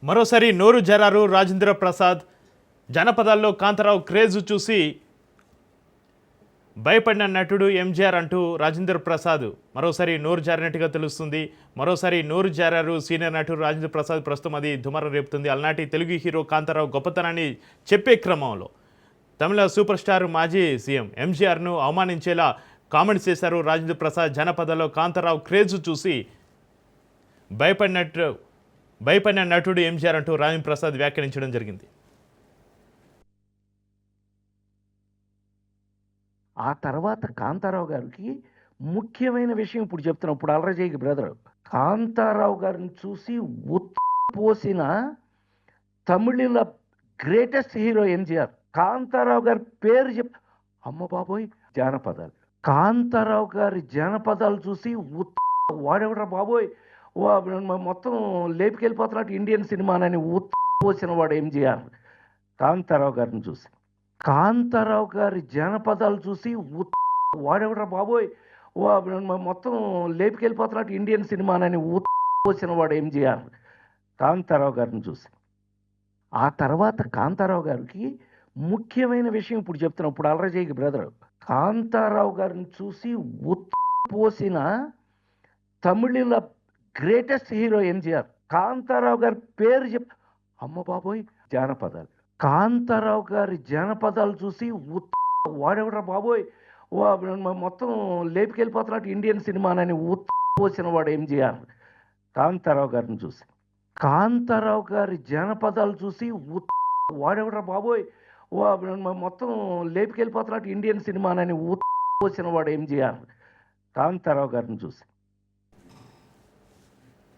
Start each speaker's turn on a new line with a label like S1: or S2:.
S1: మరోసారి నోరు జరారు రాజేంద్ర ప్రసాద్. జానపదాల్లో కాంతారావు క్రేజ్ చూసి భయపడిన నటుడు ఎంజీఆర్ అంటూ రాజేంద్ర ప్రసాద్ మరోసారి నోరు జారినట్టుగా తెలుస్తుంది. మరోసారి నోరు జారారు సీనియర్ నటుడు రాజేంద్ర ప్రసాద్. ప్రస్తుతం అది దుమారం రేపుతుంది. అలనాటి తెలుగు హీరో కాంతారావు గొప్పతనాన్ని చెప్పే క్రమంలో తమిళ సూపర్ స్టార్ మాజీ సీఎం ఎంజీఆర్ను అవమానించేలా కామెంట్స్ చేశారు రాజేంద్ర ప్రసాద్. జానపదాల్లో కాంతారావు క్రేజ్ చూసి భయపడిన నటుడు ఎంజీఆర్ అంటూ రాజేంద్ర ప్రసాద్ వ్యాఖ్యానించడం జరిగింది.
S2: ఆ తర్వాత కాంతారావు గారికి ముఖ్యమైన విషయం ఇప్పుడు చెప్తున్నా. ఇప్పుడు అలరజయ్యకి బ్రదర్ కాంతారావు గారిని చూసి పోసిన తమిళ గ్రేటెస్ట్ హీరో ఎంజీఆర్. కాంతారావు గారి పేరు అమ్మ బాబోయ్ జానపదాలు. కాంతారావు గారి జానపదాలు చూసి వాడెవడరా బాబోయ్ మొత్తం లేపుకెళ్ళిపోతున్నట్టు ఇండియన్ సినిమానని పోసిన వాడు ఎంజీఆర్. కాంతారావు గారిని చూసి కాంతారావు గారి జానపదాలు చూసి వాడెవడరా బాబోయ్ మొత్తం లేపుకెళ్ళిపోతున్నట్టు ఇండియన్ సినిమానని పోసిన వాడు ఎంజీఆర్. కాంతారావు గారిని చూసి ఆ తర్వాత కాంతారావు గారికి ముఖ్యమైన విషయం ఇప్పుడు చెప్తున్నా. ఇప్పుడు అలరజయ్యకి బ్రదర్ కాంతారావు గారిని చూసి పోసిన తమిళ గ్రేటెస్ట్ హీరో ఎంజీఆర్. కాంతారావు గారి పేరు అమ్మ బాబోయ్ జానపదాలు. కాంతారావు గారి జానపదాలు చూసి వాడెవడరా బాబోయ్ మొత్తం లేపుకెళ్ళిపోతున్నట్టు ఇండియన్ సినిమానని పోసిన వాడు ఎంజీఆర్. కాంతారావు గారిని చూసి కాంతారావు గారి జానపదాలు చూసి వాడెవడరా బాబోయ్ మొత్తం లేపుకెళ్ళిపోతున్నట్టు ఇండియన్ సినిమానని పోసిన వాడు ఎంజీఆర్. కాంతారావు గారిని చూసి